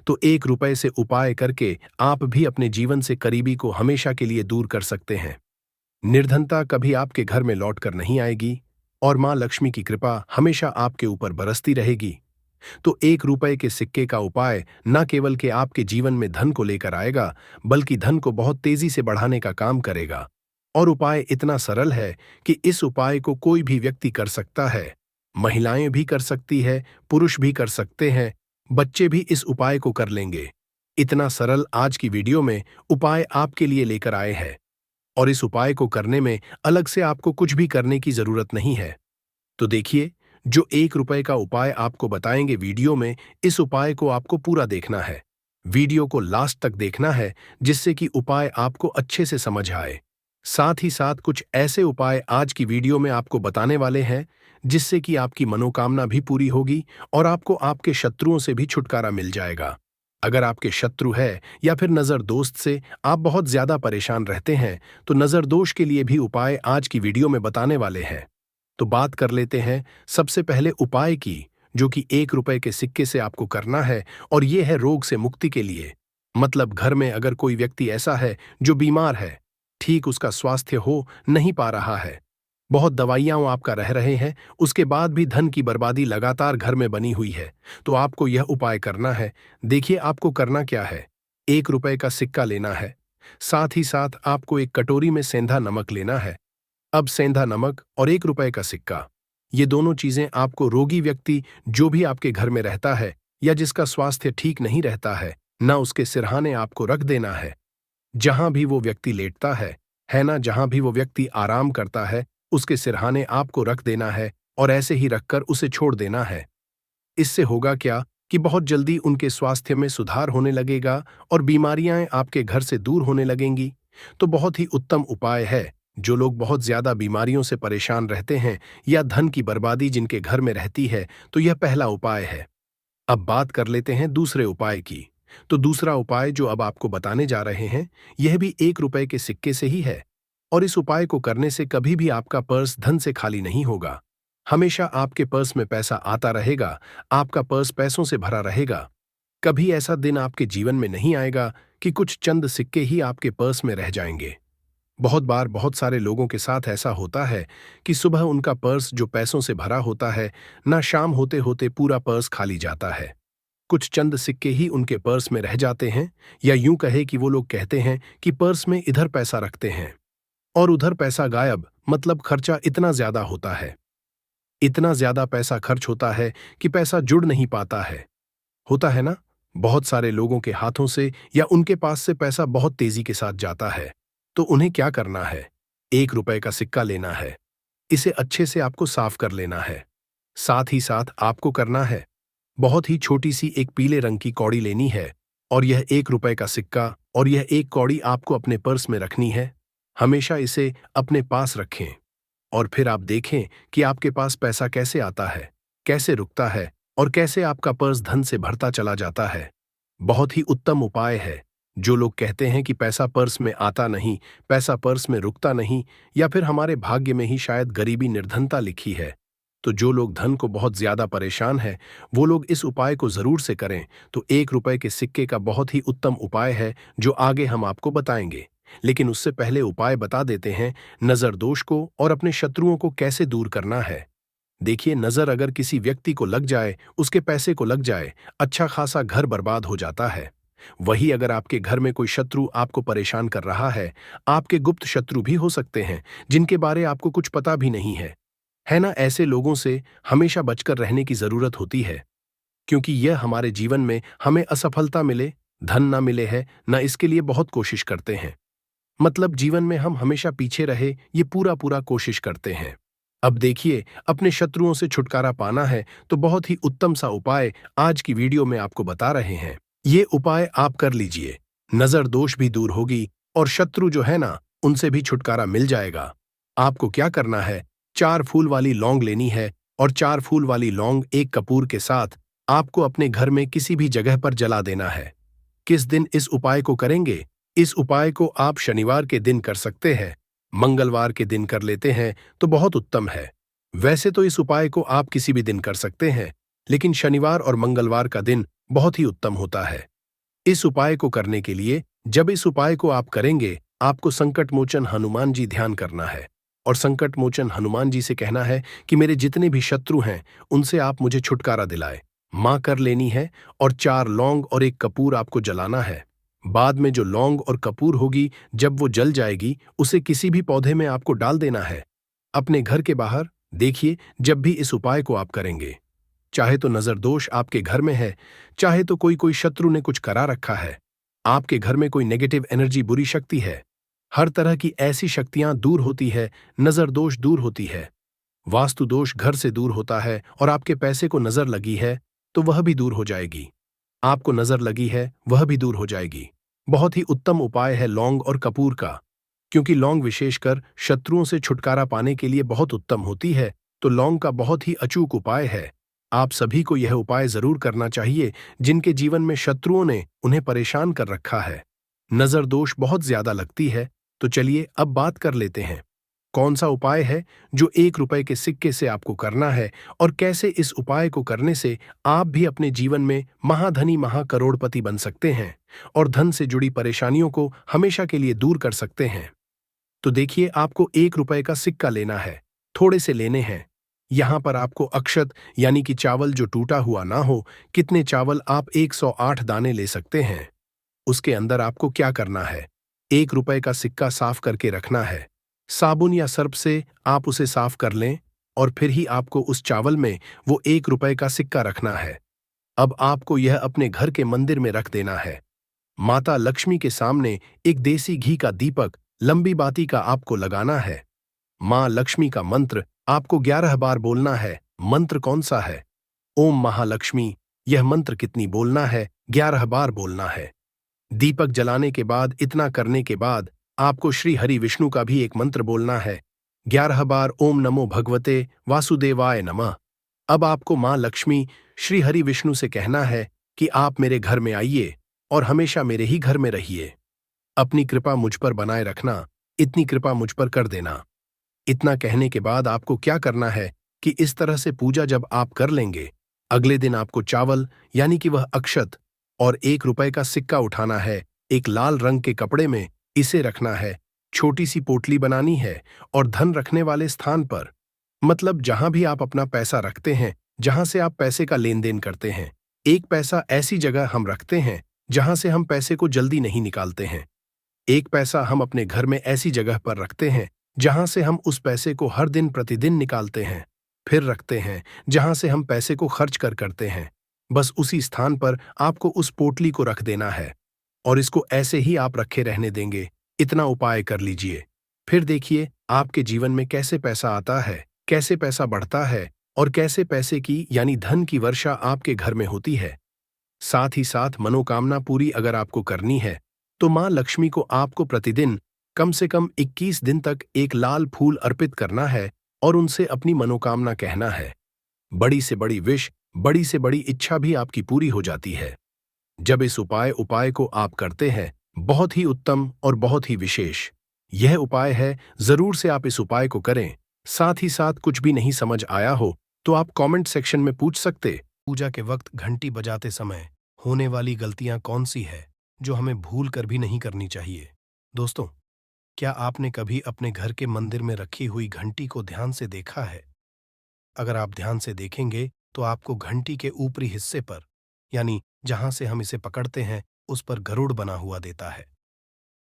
S1: तो 1 रुपए से उपाय करके आप भी अपने जीवन से करीबी को हमेशा के लिए दूर कर सकते हैं। निर्धनता कभी आपके घर में लौट कर नहीं आएगी, और मां लक्ष्मी की कृपा हमेशा आपके ऊपर बरसती रहेगी। तो 1 रुपए के सिक्के का उपाय न केवल के आपके जीवन में धन को लेकर आएगा, बल्कि धन को बहुत तेजी से बढ़ाने का काम करेगा। और उपाय इतना सरल है कि इस उपाय को कोई भी व्यक्ति कर सकता है। महिलाएं भी कर सकती है, पुरुष भी कर सकते हैं, बच्चे भी इस उपाय को कर लेंगे। इतना सरल आज की वीडियो में उपाय आपके लिए लेकर आए हैं, और इस उपाय को करने में अलग से आपको कुछ भी करने की जरूरत नहीं है। तो देखिए, जो 1 रुपए का उपाय आपको बताएंगे वीडियो में, इस उपाय को आपको पूरा देखना है। वीडियो को लास्ट तक देखना है, जिससे कि उपाय आपको अच्छे से समझ आए। साथ ही साथ कुछ ऐसे उपाय आज की वीडियो में आपको बताने वाले हैं जिससे कि आपकी मनोकामना भी पूरी होगी और आपको आपके शत्रुओं से भी छुटकारा मिल जाएगा। अगर आपके शत्रु है या फिर नजर दोस्त से आप बहुत ज्यादा परेशान रहते हैं, तो नजर दोष के लिए भी उपाय आज की वीडियो में बताने वाले हैं। तो बात कर लेते हैं सबसे पहले उपाय की, जो कि 1 रुपए के सिक्के से आपको करना है, और ये है रोग से मुक्ति के लिए। मतलब घर में अगर कोई व्यक्ति ऐसा है जो बीमार है, ठीक उसका स्वास्थ्य हो नहीं पा रहा है, बहुत दवाइयां आपका रह रहे हैं, उसके बाद भी धन की बर्बादी लगातार घर में बनी हुई है, तो आपको यह उपाय करना है। देखिए, आपको करना क्या है। 1 रुपए का सिक्का लेना है, साथ ही साथ आपको एक कटोरी में सेंधा नमक लेना है। अब सेंधा नमक और 1 रुपए का सिक्का, ये दोनों चीजें आपको रोगी व्यक्ति जो भी आपके घर में रहता है या जिसका स्वास्थ्य ठीक नहीं रहता है उसके सिरहाने आपको रख देना है। जहां भी वो व्यक्ति लेटता है ना, जहां भी वो व्यक्ति आराम करता है, उसके सिरहाने आपको रख देना है, और ऐसे ही रखकर उसे छोड़ देना है। इससे होगा क्या कि बहुत जल्दी उनके स्वास्थ्य में सुधार होने लगेगा और बीमारियां आपके घर से दूर होने लगेंगी। तो बहुत ही उत्तम उपाय है। जो लोग बहुत ज्यादा बीमारियों से परेशान रहते हैं या धन की बर्बादी जिनके घर में रहती है, तो यह पहला उपाय है। अब बात कर लेते हैं दूसरे उपाय की। तो दूसरा उपाय जो अब आपको बताने जा रहे हैं, यह भी 1 रुपए के सिक्के से ही है, और इस उपाय को करने से कभी भी आपका पर्स धन से खाली नहीं होगा। हमेशा आपके पर्स में पैसा आता रहेगा, आपका पर्स पैसों से भरा रहेगा। कभी ऐसा दिन आपके जीवन में नहीं आएगा कि कुछ चंद सिक्के ही आपके पर्स में रह जाएंगे। बहुत बार बहुत सारे लोगों के साथ ऐसा होता है कि सुबह उनका पर्स जो पैसों से भरा होता है, ना शाम होते होते पूरा पर्स खाली जाता है। कुछ चंद सिक्के ही उनके पर्स में रह जाते हैं, या यूं कहे कि वो लोग कहते हैं कि पर्स में इधर पैसा रखते हैं और उधर पैसा गायब। मतलब खर्चा इतना ज्यादा होता है, इतना ज्यादा पैसा खर्च होता है कि पैसा जुड़ नहीं पाता है। होता है ना, बहुत सारे लोगों के हाथों से या उनके पास से पैसा बहुत तेजी के साथ जाता है। तो उन्हें क्या करना है? 1 रुपए का सिक्का लेना है। इसे अच्छे से आपको साफ कर लेना है। साथ ही साथ आपको करना है, बहुत ही छोटी सी एक पीले रंग की कौड़ी लेनी है और यह 1 रुपए का सिक्का और यह एक कौड़ी आपको अपने पर्स में रखनी है। हमेशा इसे अपने पास रखें और फिर आप देखें कि आपके पास पैसा कैसे आता है, कैसे रुकता है और कैसे आपका पर्स धन से भरता चला जाता है। बहुत ही उत्तम उपाय है। जो लोग कहते हैं कि पैसा पर्स में आता नहीं, पैसा पर्स में रुकता नहीं, या फिर हमारे भाग्य में ही शायद गरीबी निर्धनता लिखी है, तो जो लोग धन को बहुत ज्यादा परेशान है, वो लोग इस उपाय को जरूर से करें। तो 1 रुपए के सिक्के का बहुत ही उत्तम उपाय है जो आगे हम आपको बताएंगे। लेकिन उससे पहले उपाय बता देते हैं, नजर दोष को और अपने शत्रुओं को कैसे दूर करना है। देखिए, नजर अगर किसी व्यक्ति को लग जाए, उसके पैसे को लग जाए, अच्छा खासा घर बर्बाद हो जाता है। वही अगर आपके घर में कोई शत्रु आपको परेशान कर रहा है, आपके गुप्त शत्रु भी हो सकते हैं जिनके बारे आपको कुछ पता भी नहीं है ना? ऐसे लोगों से हमेशा बचकर रहने की जरूरत होती है, क्योंकि यह हमारे जीवन में हमें असफलता मिले, धन ना मिले है ना, इसके लिए बहुत कोशिश करते हैं। मतलब जीवन में हम हमेशा पीछे रहे, ये पूरा पूरा कोशिश करते हैं। अब देखिए, अपने शत्रुओं से छुटकारा पाना है तो बहुत ही उत्तम सा उपाय आज की वीडियो में आपको बता रहे हैं। ये उपाय आप कर लीजिए, नजर दोष भी दूर होगी और शत्रु जो है ना, उनसे भी छुटकारा मिल जाएगा। आपको क्या करना है, 4 फूल वाली लौंग लेनी है और 4 फूल वाली लौंग एक कपूर के साथ आपको अपने घर में किसी भी जगह पर जला देना है। किस दिन इस उपाय को करेंगे? इस उपाय को आप शनिवार के दिन कर सकते हैं, मंगलवार के दिन कर लेते हैं तो बहुत उत्तम है। वैसे तो इस उपाय को आप किसी भी दिन कर सकते हैं, लेकिन शनिवार और मंगलवार का दिन बहुत ही उत्तम होता है। इस उपाय को करने के लिए जब इस उपाय को आप करेंगे, आपको संकट मोचन हनुमान जी ध्यान करना है और संकट मोचन हनुमान जी से कहना है कि मेरे जितने भी शत्रु हैं उनसे आप मुझे छुटकारा दिलाए। मां कर लेनी है और 4 लौंग और एक कपूर आपको जलाना है। बाद में जो लौंग और कपूर होगी, जब वो जल जाएगी, उसे किसी भी पौधे में आपको डाल देना है अपने घर के बाहर। देखिए, जब भी इस उपाय को आप करेंगे, चाहे तो नजर दोष आपके घर में है, चाहे तो कोई शत्रु ने कुछ करा रखा है, आपके घर में कोई नेगेटिव एनर्जी, बुरी शक्ति है, हर तरह की ऐसी शक्तियां दूर होती है, नजर दोष दूर होती है, वास्तु दोष घर से दूर होता है और आपके पैसे को नजर लगी है तो वह भी दूर हो जाएगी। आपको नजर लगी है, वह भी दूर हो जाएगी। बहुत ही उत्तम उपाय है लौंग और कपूर का, क्योंकि लौंग विशेषकर शत्रुओं से छुटकारा पाने के लिए बहुत उत्तम होती है, तो लौंग का बहुत ही अचूक उपाय है। आप सभी को यह उपाय जरूर करना चाहिए जिनके जीवन में शत्रुओं ने उन्हें परेशान कर रखा है, नजर दोष बहुत ज्यादा लगती है। तो चलिए अब बात कर लेते हैं, कौन सा उपाय है जो 1 रुपए के सिक्के से आपको करना है और कैसे इस उपाय को करने से आप भी अपने जीवन में महाधनी महाकरोड़पति बन सकते हैं और धन से जुड़ी परेशानियों को हमेशा के लिए दूर कर सकते हैं। तो देखिए, आपको 1 रुपए का सिक्का लेना है, थोड़े से लेने हैं। यहां पर आपको अक्षत यानी कि चावल जो टूटा हुआ ना हो, कितने चावल आप 108 दाने ले सकते हैं। उसके अंदर आपको क्या करना है, 1 रुपए का सिक्का साफ करके रखना है। साबुन या सर्फ से आप उसे साफ कर लें और फिर ही आपको उस चावल में वो 1 रुपए का सिक्का रखना है। अब आपको यह अपने घर के मंदिर में रख देना है। माता लक्ष्मी के सामने एक देसी घी का दीपक लंबी बाती का आपको लगाना है। मां लक्ष्मी का मंत्र आपको 11 बार बोलना है। मंत्र कौन सा है? ओम महालक्ष्मी। यह मंत्र कितनी बोलना है? 11 बार बोलना है। दीपक जलाने के बाद, इतना करने के बाद आपको श्री हरि विष्णु का भी एक मंत्र बोलना है, 11 बार, ओम नमो भगवते वासुदेवाय नमः। अब आपको मां लक्ष्मी श्री हरि विष्णु से कहना है कि आप मेरे घर में आइए और हमेशा मेरे ही घर में रहिए। अपनी कृपा मुझ पर बनाए रखना, इतनी कृपा मुझ पर कर देना। इतना कहने के बाद आपको क्या करना है कि इस तरह से पूजा जब आप कर लेंगे, अगले दिन आपको चावल यानी कि वह अक्षत और 1 रुपए का सिक्का उठाना है। एक लाल रंग के कपड़े में इसे रखना है, छोटी सी पोटली बनानी है और धन रखने वाले स्थान पर, मतलब जहां भी आप अपना पैसा रखते हैं, जहां से आप पैसे का लेन देन करते हैं, एक पैसा ऐसी जगह हम रखते हैं जहां से हम पैसे को जल्दी नहीं निकालते हैं। एक पैसा हम अपने घर में ऐसी जगह पर रखते हैं जहां से हम उस पैसे को हर दिन प्रतिदिन निकालते हैं, फिर रखते हैं जहां से हम पैसे को खर्च कर करते हैं। बस उसी स्थान पर आपको उस पोटली को रख देना है और इसको ऐसे ही आप रखे रहने देंगे। इतना उपाय कर लीजिए, फिर देखिए आपके जीवन में कैसे पैसा आता है, कैसे पैसा बढ़ता है और कैसे पैसे की यानी धन की वर्षा आपके घर में होती है। साथ ही साथ मनोकामना पूरी अगर आपको करनी है तो मां लक्ष्मी को आपको प्रतिदिन कम से कम 21 दिन तक एक लाल फूल अर्पित करना है और उनसे अपनी मनोकामना कहना है। बड़ी से बड़ी विश, बड़ी से बड़ी इच्छा भी आपकी पूरी हो जाती है। जब इस उपाय को आप करते हैं, बहुत ही उत्तम और बहुत ही विशेष यह उपाय है, जरूर से आप इस उपाय को करें। साथ ही साथ कुछ भी नहीं समझ आया हो तो आप कमेंट सेक्शन में पूछ सकते। पूजा के वक्त घंटी बजाते समय होने वाली गलतियां कौन सी है जो हमें भूल कर भी नहीं करनी चाहिए? दोस्तों, क्या आपने कभी अपने घर के मंदिर में रखी हुई घंटी को ध्यान से देखा है? अगर आप ध्यान से देखेंगे तो आपको घंटी के ऊपरी हिस्से पर, यानी जहां से हम इसे पकड़ते हैं, उस पर गरुड़ बना हुआ देता है।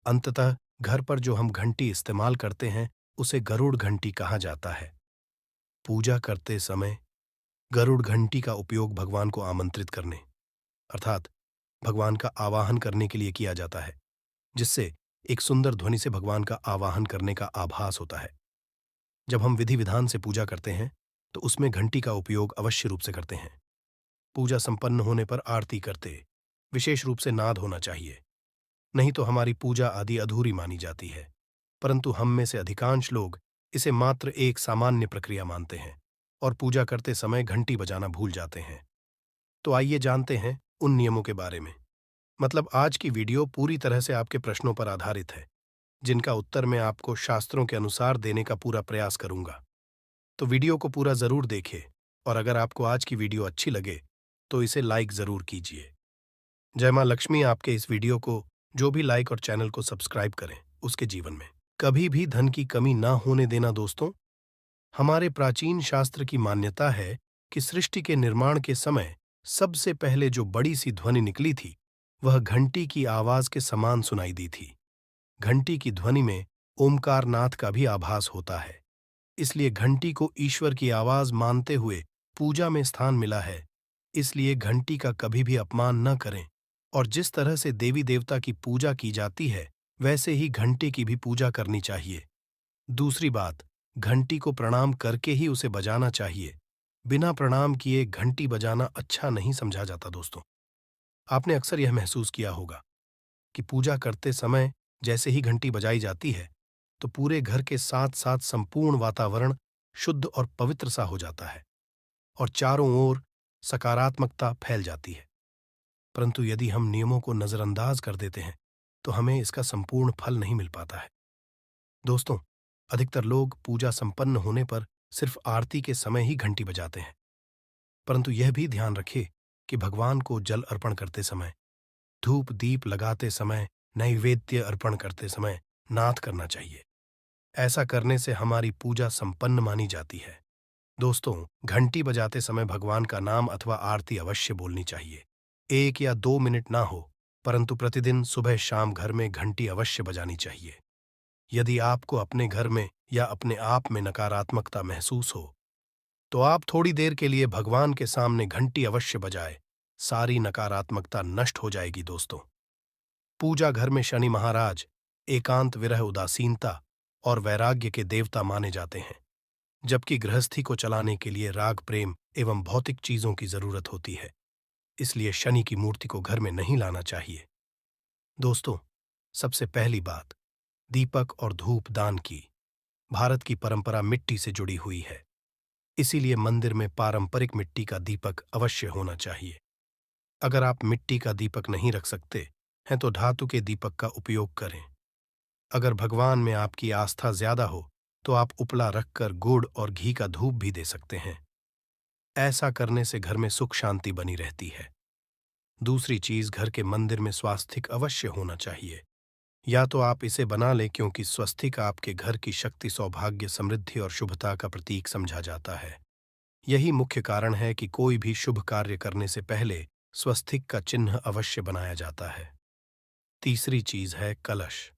S1: अंततः घर पर जो हम घंटी इस्तेमाल करते हैं उसे गरुड़ घंटी कहा जाता है। पूजा करते समय गरुड़ घंटी का उपयोग भगवान को आमंत्रित करने, अर्थात भगवान का आवाहन करने के लिए किया जाता है, जिससे एक सुंदर ध्वनि से भगवान का आवाहन करने का आभास होता है। जब हम विधि विधान से पूजा करते हैं तो उसमें घंटी का उपयोग अवश्य रूप से करते हैं। पूजा संपन्न होने पर आरती करते विशेष रूप से नाद होना चाहिए, नहीं तो हमारी पूजा आदि अधूरी मानी जाती है। परंतु हम में से अधिकांश लोग इसे मात्र एक सामान्य प्रक्रिया मानते हैं और पूजा करते समय घंटी बजाना भूल जाते हैं। तो आइए जानते हैं उन नियमों के बारे में। मतलब आज की वीडियो पूरी तरह से आपके प्रश्नों पर आधारित है, जिनका उत्तर मैं आपको शास्त्रों के अनुसार देने का पूरा प्रयास करूंगा। तो वीडियो को पूरा जरूर देखें और अगर आपको आज की वीडियो अच्छी लगे तो इसे लाइक जरूर कीजिए। जय मां लक्ष्मी आपके इस वीडियो को जो भी लाइक और चैनल को सब्सक्राइब करें उसके जीवन में कभी भी धन की कमी ना होने देना। दोस्तों, हमारे प्राचीन शास्त्र की मान्यता है कि सृष्टि के निर्माण के समय सबसे पहले जो बड़ी सी ध्वनि निकली थी वह घंटी की आवाज के समान सुनाई दी थी। घंटी की ध्वनि में ओमकार नाथ का भी आभास होता है, इसलिए घंटी को ईश्वर की आवाज मानते हुए पूजा में स्थान मिला है। इसलिए घंटी का कभी भी अपमान न करें और जिस तरह से देवी देवता की पूजा की जाती है वैसे ही घंटे की भी पूजा करनी चाहिए। दूसरी बात, घंटी को प्रणाम करके ही उसे बजाना चाहिए। बिना प्रणाम किए घंटी बजाना अच्छा नहीं समझा जाता। दोस्तों, आपने अक्सर यह महसूस किया होगा कि पूजा करते समय जैसे ही घंटी बजाई जाती है तो पूरे घर के साथ साथ संपूर्ण वातावरण शुद्ध और पवित्र सा हो जाता है और चारों ओर सकारात्मकता फैल जाती है। परंतु यदि हम नियमों को नजरअंदाज कर देते हैं तो हमें इसका संपूर्ण फल नहीं मिल पाता है। दोस्तों, अधिकतर लोग पूजा संपन्न होने पर सिर्फ आरती के समय ही घंटी बजाते हैं, परंतु यह भी ध्यान रखें कि भगवान को जल अर्पण करते समय, धूप दीप लगाते समय, नैवेद्य अर्पण करते समय नाद करना चाहिए। ऐसा करने से हमारी पूजा संपन्न मानी जाती है। दोस्तों, घंटी बजाते समय भगवान का नाम अथवा आरती अवश्य बोलनी चाहिए। 1 या 2 मिनट ना हो, परंतु प्रतिदिन सुबह शाम घर में घंटी अवश्य बजानी चाहिए। यदि आपको अपने घर में या अपने आप में नकारात्मकता महसूस हो तो आप थोड़ी देर के लिए भगवान के सामने घंटी अवश्य बजाए, सारी नकारात्मकता नष्ट हो जाएगी। दोस्तों, पूजा घर में शनि महाराज एकांत, विरह, उदासीनता और वैराग्य के देवता माने जाते हैं, जबकि गृहस्थी को चलाने के लिए राग, प्रेम एवं भौतिक चीजों की जरूरत होती है। इसलिए शनि की मूर्ति को घर में नहीं लाना चाहिए। दोस्तों, सबसे पहली बात, दीपक और धूप दान की। भारत की परंपरा मिट्टी से जुड़ी हुई है, इसीलिए मंदिर में पारंपरिक मिट्टी का दीपक अवश्य होना चाहिए। अगर आप मिट्टी का दीपक नहीं रख सकते हैं तो धातु के दीपक का उपयोग करें। अगर भगवान में आपकी आस्था ज्यादा हो तो आप उपला रखकर गुड़ और घी का धूप भी दे सकते हैं। ऐसा करने से घर में सुख शांति बनी रहती है। दूसरी चीज, घर के मंदिर में स्वास्तिक अवश्य होना चाहिए। या तो आप इसे बना लें, क्योंकि स्वस्तिक आपके घर की शक्ति, सौभाग्य, समृद्धि और शुभता का प्रतीक समझा जाता है। यही मुख्य कारण है कि कोई भी शुभ कार्य करने से पहले स्वस्तिक का चिन्ह अवश्य बनाया जाता है। तीसरी चीज है कलश।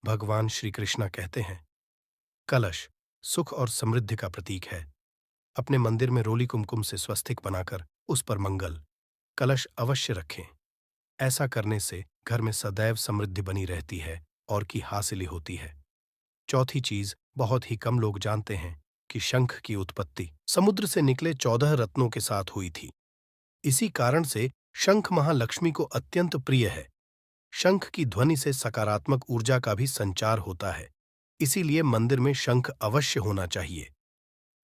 S1: भगवान श्री कृष्ण कहते हैं, कलश सुख और समृद्धि का प्रतीक है। अपने मंदिर में रोली कुमकुम से स्वस्तिक बनाकर उस पर मंगल कलश अवश्य रखें। ऐसा करने से घर में सदैव समृद्धि बनी रहती है और की हासिली होती है। चौथी चीज बहुत ही कम लोग जानते हैं कि शंख की उत्पत्ति समुद्र से निकले 14 रत्नों के साथ हुई थी। इसी कारण से शंख महालक्ष्मी को अत्यंत प्रिय है। शंख की ध्वनि से सकारात्मक ऊर्जा का भी संचार होता है, इसीलिए मंदिर में शंख अवश्य होना चाहिए।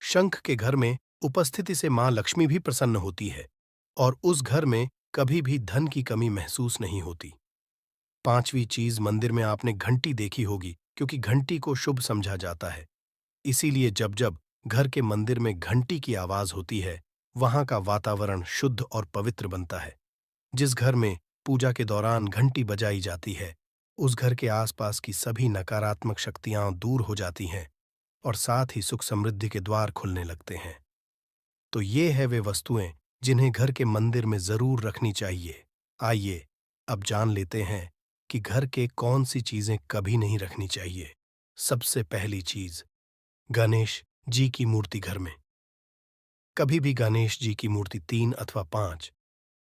S1: शंख के घर में उपस्थिति से मां लक्ष्मी भी प्रसन्न होती है और उस घर में कभी भी धन की कमी महसूस नहीं होती। पांचवी चीज, मंदिर में आपने घंटी देखी होगी, क्योंकि घंटी को शुभ समझा जाता है। इसीलिए जब जब घर के मंदिर में घंटी की आवाज होती है, वहां का वातावरण शुद्ध और पवित्र बनता है। जिस घर में पूजा के दौरान घंटी बजाई जाती है, उस घर के आसपास की सभी नकारात्मक शक्तियां दूर हो जाती हैं और साथ ही सुख समृद्धि के द्वार खुलने लगते हैं। तो ये है वे वस्तुएं जिन्हें घर के मंदिर में जरूर रखनी चाहिए। आइए अब जान लेते हैं कि घर के कौन सी चीजें कभी नहीं रखनी चाहिए। सबसे पहली चीज, गणेश जी की मूर्ति घर में। कभी भी गणेश जी की मूर्ति 3 अथवा 5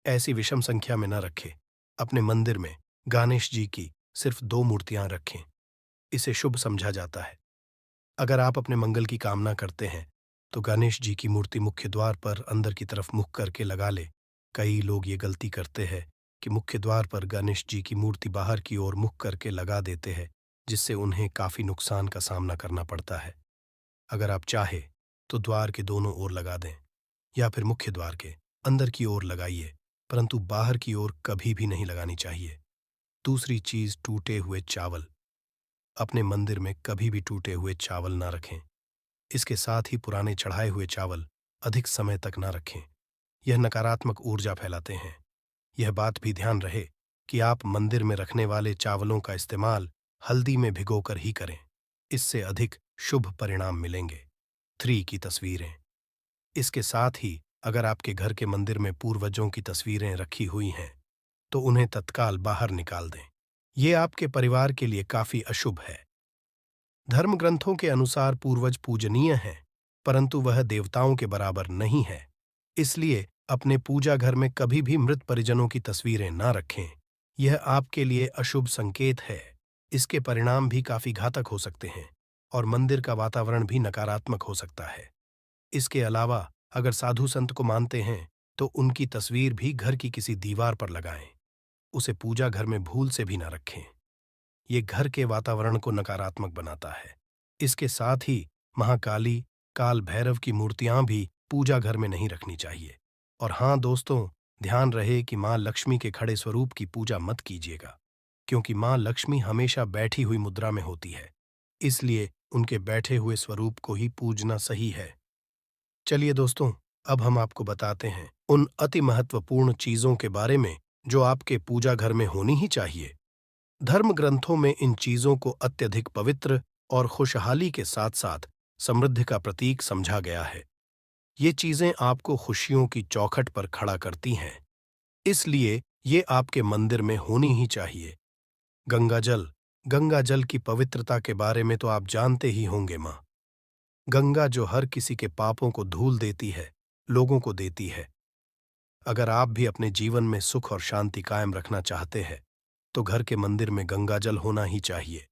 S1: ऐसी विषम संख्या में न रखें। अपने मंदिर में गणेश जी की सिर्फ 2 मूर्तियां रखें। इसे शुभ समझा जाता है। अगर आप अपने मंगल की कामना करते हैं तो गणेश जी की मूर्ति मुख्य द्वार पर अंदर की तरफ मुख करके लगा ले। कई लोग ये गलती करते हैं कि मुख्य द्वार पर गणेश जी की मूर्ति बाहर की ओर मुख करके लगा देते हैं, जिससे उन्हें काफी नुकसान का सामना करना पड़ता है। अगर आप चाहे तो द्वार के दोनों ओर लगा दें या फिर मुख्य द्वार के अंदर की ओर लगाइए, परंतु बाहर की ओर कभी भी नहीं लगानी चाहिए। दूसरी चीज, टूटे हुए चावल। अपने मंदिर में कभी भी टूटे हुए चावल ना रखें। इसके साथ ही पुराने चढ़ाए हुए चावल अधिक समय तक ना रखें। यह नकारात्मक ऊर्जा फैलाते हैं। यह बात भी ध्यान रहे कि आप मंदिर में रखने वाले चावलों का इस्तेमाल हल्दी में भिगोकर ही करें। इससे अधिक शुभ परिणाम मिलेंगे। 3 की तस्वीरें। इसके साथ ही अगर आपके घर के मंदिर में पूर्वजों की तस्वीरें रखी हुई हैं तो उन्हें तत्काल बाहर निकाल दें। ये आपके परिवार के लिए काफी अशुभ है। धर्म ग्रंथों के अनुसार पूर्वज पूजनीय हैं, परंतु वह देवताओं के बराबर नहीं है। इसलिए अपने पूजा घर में कभी भी मृत परिजनों की तस्वीरें ना रखें। यह आपके लिए अशुभ संकेत है। इसके परिणाम भी काफी घातक हो सकते हैं और मंदिर का वातावरण भी नकारात्मक हो सकता है। इसके अलावा अगर साधु संत को मानते हैं तो उनकी तस्वीर भी घर की किसी दीवार पर लगाएं। उसे पूजा घर में भूल से भी ना रखें। ये घर के वातावरण को नकारात्मक बनाता है। इसके साथ ही महाकाली, काल भैरव की मूर्तियां भी पूजा घर में नहीं रखनी चाहिए। और हाँ दोस्तों, ध्यान रहे कि मां लक्ष्मी के खड़े स्वरूप की पूजा मत कीजिएगा, क्योंकि मां लक्ष्मी हमेशा बैठी हुई मुद्रा में होती है। इसलिए उनके बैठे हुए स्वरूप को ही पूजना सही है। चलिए दोस्तों, अब हम आपको बताते हैं उन अति महत्वपूर्ण चीजों के बारे में जो आपके पूजा घर में होनी ही चाहिए। धर्म ग्रंथों में इन चीजों को अत्यधिक पवित्र और खुशहाली के साथ साथ समृद्धि का प्रतीक समझा गया है। ये चीजें आपको खुशियों की चौखट पर खड़ा करती हैं, इसलिए ये आपके मंदिर में होनी ही चाहिए। गंगा जल की पवित्रता के बारे में तो आप जानते ही होंगे। मां गंगा जो हर किसी के पापों को धूल देती है, लोगों को देती है। अगर आप भी अपने जीवन में सुख और शांति कायम रखना चाहते हैं तो घर के मंदिर में गंगा जल होना ही चाहिए।